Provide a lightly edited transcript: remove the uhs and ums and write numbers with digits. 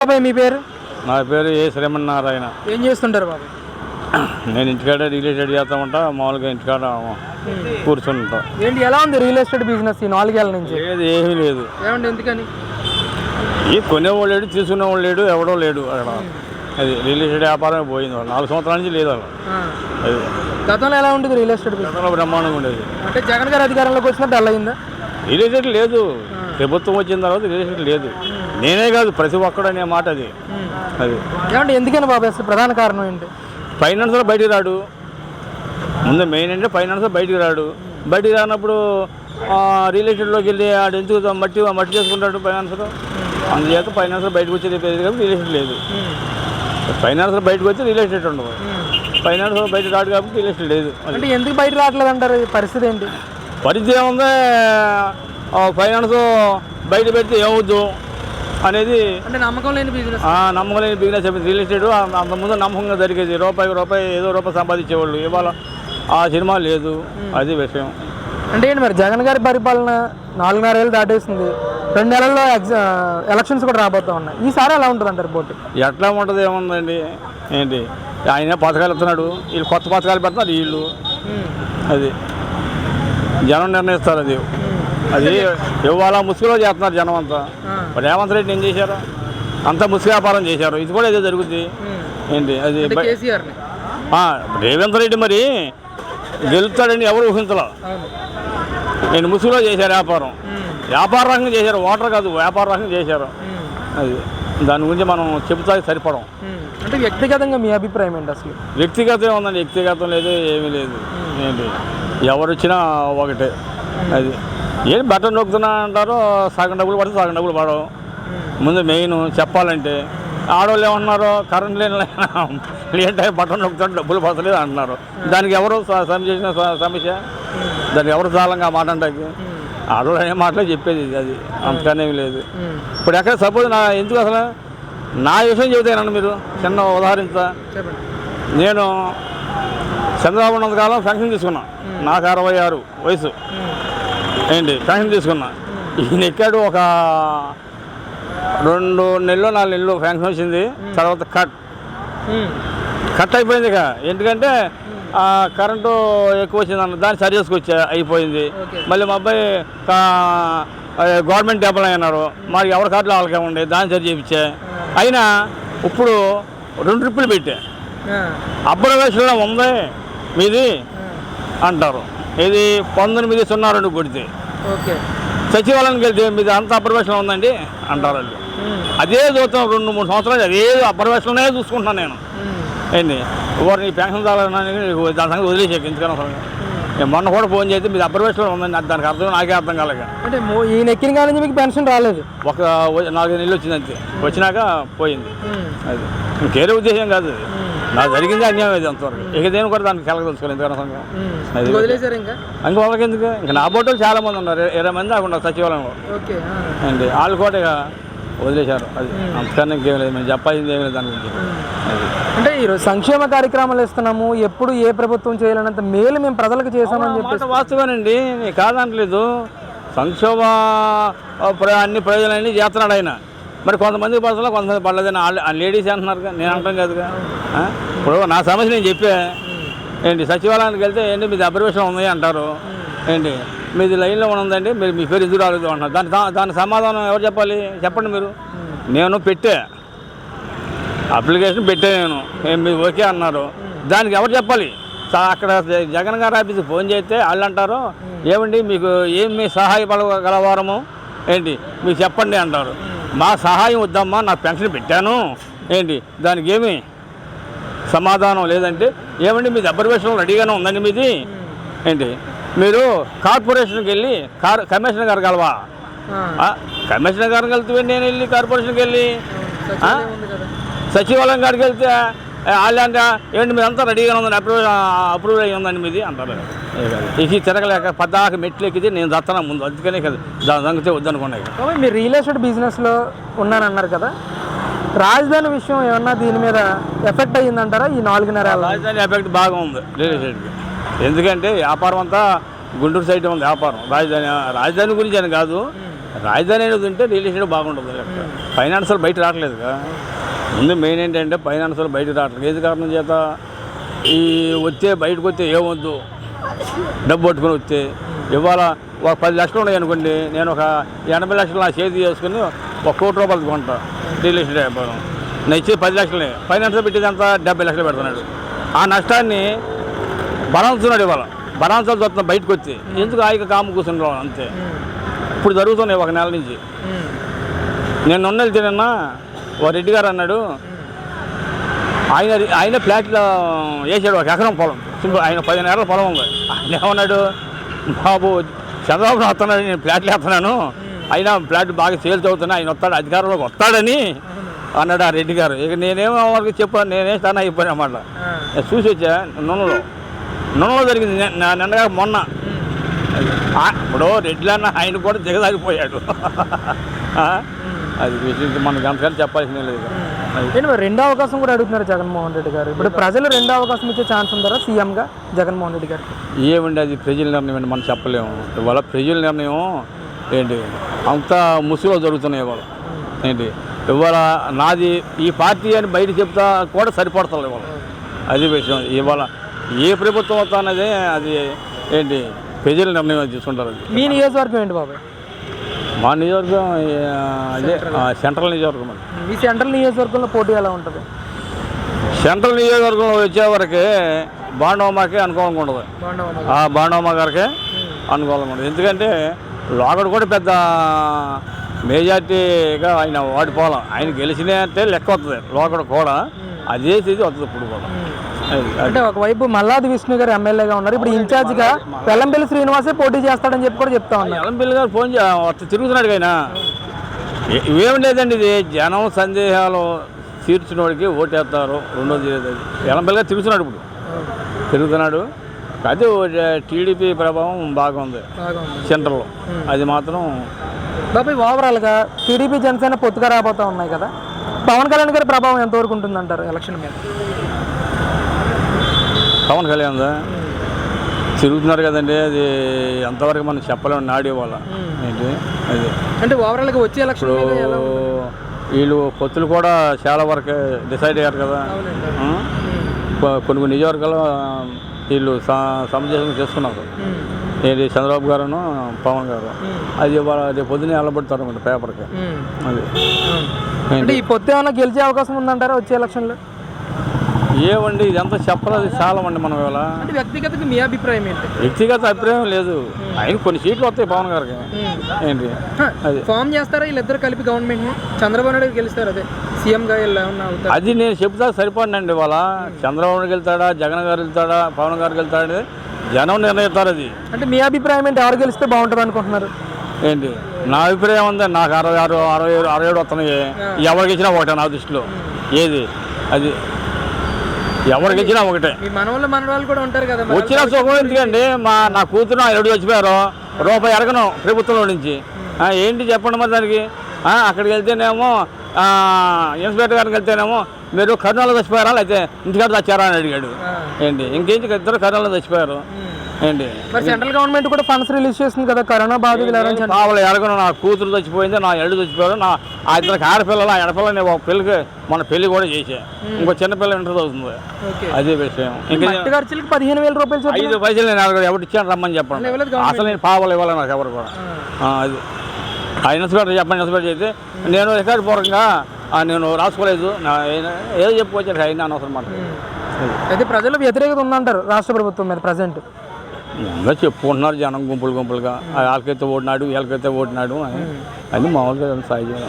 బాబాయ్ మీ పేరు? నా పేరు ఏ శ్రీమన్నారాయణ. ఏం చేస్తుంటారు బాబాయ్? నేను ఇంటికాడ రియల్ ఎస్టేట్ చేస్తా ఉంటా, మామూలుగా ఇంటికాడ కూర్చొని ఉంటా. ఏంటి ఎలా ఉంది రియల్ ఎస్టేట్ బిజినెస్ ఈ 4 ఏళ్ల నుంచి? లేదు, ఏమీ లేదు. ఏమండి ఎందుకని? ఈ కొనేవాళ్ళు లేడు, తీసుకునేవాళ్ళు లేడు, ఎవడో లేడు అక్కడ. అది రియల్ ఎస్టేట్ వ్యాపారం పోయింది. 4 సంవత్సరాల నుంచి లేదు అలా. అది గతంలో ఎలా ఉంటుంది రియల్ ఎస్టేట్ బిజినెస్? గతంలో బ్రహ్మాండంగా ఉండేది. అంటే జగన్ గారు అధికారంలోకి వచ్చినా డల్ అయిందా? రియల్ ఎస్టేట్ లేదు. ప్రభుత్వం వచ్చిన తర్వాత రియల్ ఎస్టేట్ లేదు. నేనే కాదు, ప్రతి ఒక్కడు అనే మాట అది. అది ఏమంటే ఎందుకని బాబాయ్ అసలు ప్రధాన కారణం ఏంటి? ఫైనాన్స్లో బయటికి రాడు. ముందు మెయిన్ అంటే ఫైనాన్స్లో బయటికి రాడు. బయటికి రానప్పుడు రియల్ ఎస్టేట్లోకి వెళ్ళి ఆడు ఎందుకు మట్టి చేసుకుంటాడు ఫైనాన్స్లో. అందుచేత ఫైనాన్స్లో బయటకు వచ్చేది కాబట్టి రియల్ ఎస్టేట్ లేదు. ఫైనాన్స్లో బయటకు వచ్చి రియల్ ఎస్టేట్ ఉండదు. ఫైనాన్స్లో బయట రాడు కాబట్టి రియల్ ఎస్టేట్ లేదు. అంటే ఎందుకు బయట రావట్లేదు అంటారు? పరిస్థితి ఏంటి? పరిస్థితి ఏముంది, ఫైనాన్స్ బయట పెడితే ఏమవుద్దు అనేది అంటే నమ్మకం లేని బిజినెస్. నమ్మకం లేని బిజినెస్. రియల్ ఎస్టేట్ అంతకుముందు నమ్మకంగా జరిగేది. రూపాయి ఏదో రూపాయి సంపాదించేవాళ్ళు. ఇవాళ ఆ సినిమా లేదు. అది విషయం. అంటే ఏంటి మరి జగన్ గారి పరిపాలన 4.5 ఏళ్ళు దాటేసింది. 2 నెలల్లో ఎలక్షన్స్ కూడా రాబోతా ఉన్నాయి. ఈసారి ఎలా ఉంటుంది అంటారు పోటీ? ఎట్లా ఉంటుంది ఏముందండి, ఏంటి ఆయన పథకాలు ఇస్తున్నాడు, వీళ్ళు కొత్త పథకాలు పెడుతున్నారు వీళ్ళు. అది జనం నిర్ణయిస్తారు. అది ఇవాళ ముసుగులో చేస్తున్నారు జనం అంతా. రేవంత్ రెడ్డి ఏం చేశారు? అంతా ముసుగు వ్యాపారం చేశారు. ఇది కూడా ఏదో జరుగుద్ది. ఏంటి అది రేవంత్ రెడ్డి మరి గెలుస్తాడని ఎవరు ఊహించలే. నేను ముసుగులో చేశారు వ్యాపార రంగం చేశారు. ఓటర్ కాదు, వ్యాపార రంగం చేశారు. అది దాని గురించి మనం చెబుతా సరిపడం. అంటే వ్యక్తిగతంగా మీ అభిప్రాయం ఏంటి అసలు? వ్యక్తిగతం ఉందండి, వ్యక్తిగతం లేదు, ఏమీ లేదు. ఏంటి ఎవరు వచ్చినా ఒకటే. అది ఏంటి బటన్ నొక్కుతున్నా అంటారు, సగం డబ్బులు పడితే సగం డబ్బులు పడవు. ముందు మెయిన్ చెప్పాలంటే ఆడవాళ్ళు ఏమన్నారు, కరెంట్ లేదంటే బటన్ నొక్కుతుంటే డబ్బులు పడతలేదు అంటున్నారు. దానికి ఎవరు చేసిన సమస్య? దానికి ఎవరు చాలంగా మాట అంటే ఆడవాళ్ళు అనే మాటలే చెప్పేది. అది అంతకనేమి లేదు. ఇప్పుడు ఎక్కడ సపోజ్ ఎందుకు అసలు నా విషయం చెబుతానండి. మీరు చిన్న ఉదాహరించా. నేను చంద్రబాబు ఉన్నంత కాలం పెన్షన్ తీసుకున్నా. నాకు 66 వయసు. ఏంటి పెన్షన్ తీసుకున్నా. ఈయన ఎక్కాడు ఒక 2 నెలలు 4 నెలలు పెన్షన్ వచ్చింది. తర్వాత కట్ అయిపోయింది. ఇక ఎందుకంటే కరెంటు ఎక్కువ వచ్చింది అన్న దాన్ని సరి చేసుకొచ్చా, అయిపోయింది. మళ్ళీ మా అబ్బాయి గవర్నమెంట్ ఎంప్లాయ్ అన్నారు. మాకు ఎవరి కార్డులో వాళ్ళకే ఉండే దాన్ని సరి చేయించా. అయినా ఇప్పుడు 2 ట్రిప్పులు పెట్టా. అబ్జర్వేషన్లో ఉంది మీది అంటారు. ఇది 1902 కొడితే సచివాలయానికి వెళ్తే మీది అంత అబ్జర్వేషన్ ఉందండి అంటారు వాళ్ళు. అదే చూస్తాం 2-3 సంవత్సరాలు అదే అబ్జర్వేషన్లోనే చూసుకుంటున్నాను నేను. ఏంటి ఎవరు నీ పెన్షన్ దాని సంగతి వదిలేసాక ఎందుకన్నా నేను మొన్న కూడా ఫోన్ చేస్తే మీది అబ్జర్వేషన్లో ఉందండి. దానికి అర్థం నాకే అర్థం కాలేక. అంటే ఈయన ఎక్కిన కాలం నుంచి మీకు పెన్షన్ రాలేదు? ఒక 4 నెలలు వచ్చింది అంతే. వచ్చినాక పోయింది. అది ఇంకేరే ఉద్దేశం కాదు. అది నాకు జరిగింది అన్యాయం. అది అంతవరకు ఇక దేని కూడా దానికి కలగ తెలుసుకోవాలి. ఎందుకనసంగా అది వదిలేసారు. ఇంకా వాళ్ళకి ఎందుకు? ఇంకా నా బోటలు చాలా మంది ఉన్నారు, 20 మంది దాకా ఉన్నారు సచివాలయంలో. అండి వాళ్ళు కూడా ఇక వదిలేశారు. అది అంతకన్నా ఇంకేం లేదు. మేము చెప్పాల్సింది ఏమి లేదు దాని గురించి. అంటే ఈరోజు సంక్షేమ కార్యక్రమాలు ఇస్తున్నాము, ఎప్పుడు ఏ ప్రభుత్వం చేయాలన్నంత మేలు మేము ప్రజలకు చేసామని చెప్పేసి వాస్తవేనండి, నేను కాదనట్లేదు. సంక్షేమ అన్ని ప్రయోజనాలన్నీ చేస్తున్నాడు ఆయన. మరి కొంతమంది పడతలో కొంతమంది పడలేదని లేడీస్ అంటున్నారు. నేను అంటాం కాదుగా. ఇప్పుడు నా సమస్య నేను చెప్పా. ఏంటి సచివాలయానికి వెళ్తే ఏంటి మీది అబ్జర్వేషన్ ఉంది అంటారు. ఏంటి మీది లైన్లో ఉందండి, మీరు మీ పేరు ఎదురు రాలేదు అంటున్నారు. దాని సమాధానం ఎవరు చెప్పాలి? చెప్పండి మీరు. నేను పెట్టా అప్లికేషన్ పెట్టా, నేను మీరు ఓకే అన్నారు. దానికి ఎవరు చెప్పాలి? అక్కడ జగన్ గారి ఆఫీస్కి ఫోన్ చేస్తే వాళ్ళు అంటారు, ఏమండి మీకు మీ సహాయపడగలవారము ఏంటి మీకు చెప్పండి అంటారు. మా సహాయం వద్దమ్మా, నా పెన్షన్ పెట్టాను ఏంటి దానికి ఏమి సమాధానం లేదంటే, ఏమండి మీది అబ్జర్వేషన్ రెడీగానే ఉందండి మీది ఏంటి మీరు కార్పొరేషన్కి వెళ్ళి కమిషనర్ గారు కలవా? కమిషనర్ గారికి వెళ్తే నేను వెళ్ళి కార్పొరేషన్కి వెళ్ళి సచివాలయం గారికి వెళ్తే వాళ్ళు అంటే ఏమండి మీరు అంతా రెడీగా ఉందని అప్రూవ్ అయ్యి ఉందండి మీది అంటారు. ఇది తిరగలేక పద్దాక మెట్లు ఎక్కితే నేను దత్తనా ముందు, అందుకనే కదా దాని సంగతే వద్దనుకున్నాయి. మీరు రియల్ ఎస్టేట్ బిజినెస్లో ఉన్నానన్నారు కదా, రాజధాని విషయం ఏమన్నా దీని మీద ఎఫెక్ట్ అయ్యిందంటారా ఈ 4.5 ఏళ్ళ? రాజధాని ఎఫెక్ట్ బాగా ఉంది రియల్ ఎస్టేట్కి. ఎందుకంటే వ్యాపారం అంతా గుంటూరు సైడ్ ఉంది వ్యాపారం. రాజధాని గురించి అని కాదు, రాజధాని అనేది ఉంటే రియల్ ఎస్టేట్ బాగుంటుంది. ఫైనాన్షియల్ బయట రావట్లేదుగా. ముందు మెయిన్ ఏంటంటే ఫైనాన్షియల్ బయట రావట్లేదు. ఏది కారణం చేత ఈ వచ్చే బయటకు వస్తే ఏమొద్దు, డబ్బు పట్టుకొని వస్తే ఇవాళ ఒక 10 లక్షలు ఉన్నాయి అనుకోండి, నేను ఒక 80 లక్షలు నా చేతి చేసుకుని 1 కోటి రూపాయలు కొంటా రియల్ ఎస్టేట్ వ్యాపారం. నేను ఇచ్చేది 10 లక్షలే, ఫైనాన్షియల్ పెట్టేది అంతా 70 లక్షలు పెడుతున్నాడు. ఆ నష్టాన్ని బలాంచున్నాడు. ఇవాళ బలాంచాలు చూస్తున్నాం బయటకు వచ్చి, ఎందుకు ఆయక కాము కూర్చుంటాం అంతే. ఇప్పుడు జరుగుతున్నాయి 1 నెల నుంచి. నేను నొన్నెలు తిన్నా ఓ రెడ్డి గారు అన్నాడు, ఆయన ఫ్లాట్లో వేసాడు 1 ఎకరం పొలం, ఆయన 15 ఎకరాల పొలం ఉంది. ఆయన ఏమన్నాడు, బాబు చంద్రబాబు వస్తున్నాడు, నేను ఫ్లాట్లు వేస్తున్నాను, అయినా ఫ్లాట్ బాగా సేల్స్ అవుతున్నా, ఆయన వస్తాడు, అధికారంలోకి వస్తాడని అన్నాడు ఆ రెడ్డి గారు. ఇక నేనేమో వాళ్ళకి చెప్పాను, నేనే స్టాన్ అయిపోయాను అన్నమాట. చూసి వచ్చా నూనెలో జరిగింది నిన్నగా మొన్న. ఇప్పుడు రెడ్డి అన్న ఆయన కూడా దిగదాగిపోయాడు. అది మనకు అంతకన్నా చెప్పాల్సిందే లేదు. రెండో అవకాశం కూడా అడుగుతున్నారు జగన్మోహన్ రెడ్డి గారు. ఇప్పుడు ప్రజలు రెండో అవకాశం ఇచ్చే ఛాన్స్ ఉందా సీఎంగా జగన్మోహన్ రెడ్డి గారికి? ఏమండి అది ప్రజల నిర్ణయం అండి, మనం చెప్పలేము. ఇవాళ ప్రజల నిర్ణయం ఏంటి అంతా ముసుగులో జరుగుతున్నాయి. ఇవాళ ఏంటి ఇవాళ నాది ఈ పార్టీ అని బయట చెప్తా కూడా సరిపడతారు ఇవాళ. అది విషయం. ఇవాళ ఏ ప్రభుత్వం వస్తా అనేది అది ఏంటి ప్రజల నిర్ణయం తీసుకుంటారు. అది మీ నియోజకవర్గం ఏంటి బాబాయ్? మా నియోజకవర్గం అదే సెంట్రల్ నియోజకవర్గం. మీ సెంట్రల్ నియోజకవర్గంలో పోటీ ఎలా ఉంటుంది? సెంట్రల్ నియోజకవర్గంలో వచ్చేవరకే బాండవమ్మకి అనుకూలంగా ఉండదు. ఆ బాండవమ్మ గారికి అనుకూలంగా ఉండదు. ఎందుకంటే లోకడు కూడా పెద్ద మెజార్టీగా ఆయన వాడిపోవాలి. ఆయన గెలిచినంటే లెక్క వస్తుంది లోకడు కూడా, అదే స్థితి వస్తుంది ఇప్పుడు కూడా. అంటే ఒకవైపు మల్లాది విష్ణు గారు ఎమ్మెల్యేగా ఉన్నారు, ఇప్పుడు ఇన్ఛార్జిగా వెల్లంపల్లి శ్రీనివాసే పోటీ చేస్తాడని చెప్పి కూడా చెప్తా ఉన్నారు. వెల్లంపల్లి గారు ఫోన్ తిరుగుతున్నాడు ఆయన. ఇవేం లేదండి, ఇది జనం సందేహాలు తీర్చిన వాడికి ఓటేస్తారు. రెండోది వెల్లంపల్లి గారు తిరుగుతున్నాడు, ఇప్పుడు తిరుగుతున్నాడు. అయితే టీడీపీ ప్రభావం బాగుంది సెంట్రల్లో, అది మాత్రం. బాబాయ్ ఓవరాల్గా టీడీపీ జనసేన పొత్తుగా రాబోతూ ఉన్నాయి కదా, పవన్ కళ్యాణ్ గారి ప్రభావం ఎంతవరకు ఉంటుందంటారు ఎలక్షన్ మీద? పవన్ కళ్యాణ్ తిరుగుతున్నారు కదండి, అది ఎంతవరకు మనం చెప్పలేము. నాడే వాళ్ళ ఏంటి అది అంటే ఓవరాల్గా వచ్చే ఎలక్షన్ వీళ్ళు పొత్తులు కూడా చాలా వరకు డిసైడ్ అయ్యారు కదా. కొన్ని నియోజకవర్గాలు వీళ్ళు సమంజసం చేసుకున్నారు. ఏంటి చంద్రబాబు గారును పవన్ గారు. అది రేపు పొద్దున్నే వెళ్ళబడతారు అన్నమాట పేపర్కి. అది అంటే ఈ పొత్తు ఏమైనా గెలిచే అవకాశం ఉందంటారా వచ్చే ఎలక్షన్లో? ఏమండి ఇదంతా చెప్పలేదు చాలా అండి మనం. ఇవాళ వ్యక్తిగతంగా మీ అభిప్రాయం ఏంటి? వ్యక్తిగత అభిప్రాయం లేదు, ఆయన కొన్ని సీట్లు వస్తాయి పవన్ గారికి. ఏంటి అది ఫామ్ చేస్తారా వీళ్ళిద్దరు కలిపి గవర్నమెంట్? చంద్రబాబు నాయుడు గెలుస్తారు అదే సీఎంగా అది నేను చెప్తా సరిపడినండి. ఇవాళ చంద్రబాబు నాయుడు వెళ్తాడా, జగన్ గారు వెళ్తాడా, పవన్ గారికి వెళ్తాడా, జనం నిర్ణయిస్తారు. అది అంటే మీ అభిప్రాయం ఏంటి, ఎవరు గెలిస్తే బాగుంటుంది అనుకుంటున్నారు? ఏంటి నా అభిప్రాయం ఉంది, నాకు 66, 67 వస్తున్నాయి. ఎవరికి ఇచ్చినా ఒకటే నా దృష్టిలో. ఏది అది ఎవరికి ఇచ్చినా ఒకటే. మనవాళ్ళు కూడా ఉంటారు కదా, వచ్చిన సుఖం ఎందుకండి. నా కూతురు 2 చచ్చిపోయారు, రూపాయి ఎరగను ప్రభుత్వంలో నుంచి. ఏంటి చెప్పండి మరి దానికి. అక్కడికి వెళ్తేనేమో ఇన్స్పెక్టర్ గారికి వెళ్తేనేమో మీరు కర్నూలు చచ్చిపోయారా లేకపోతే ఇంటికాడ చచ్చారా అని అడిగాడు. ఏంటి ఇంకేంటి ఇద్దరు కర్నూలు చచ్చిపోయారు. ఏంటి సెంట్రల్ గవర్నమెంట్ కూడా ఫండ్స్ రిలీజ్ చేస్తుంది కదా కరోనా బాధితులు. కావాలి ఎరగను, నా కూతురు చచ్చిపోయింది, నా 2 చచ్చిపోయారు, ఆ ఇద్దరికి ఆడపిల్లలు. ఆ ఆడపిల్ల ఒక పెళ్ళికి మన పెళ్లి కూడా చేసా, ఇంకో చిన్నపిల్ల ఇంటర్ అవుతుంది. అదే విషయం. ఇంకా 15,000 రూపాయలు 5 పైసలు నేను అడగదు, ఎవరు ఇచ్చాను రమ్మని చెప్పండి. అసలు నేను పావలు ఇవ్వాలి నాకు ఎవరు కూడా. అది ఆ ఇన్స్పెక్టర్ చెప్పండి, ఇన్స్పెక్టర్ చేస్తే నేను రికార్డు పూర్వకంగా నేను రాసుకోలేదు, ఏదో చెప్పుకోవచ్చు అయినా అనవసరం మాట. అయితే ప్రజలు వ్యతిరేకత ఉందంటారు రాష్ట్ర ప్రభుత్వం మీద ప్రజెంట్? ఇంకా చెప్పుకుంటున్నారు జనం గుంపులుగా, వాళ్ళకైతే ఓడినాడు వీళ్ళకైతే ఓడినాడు అని. అది మామూలుగా సాయం.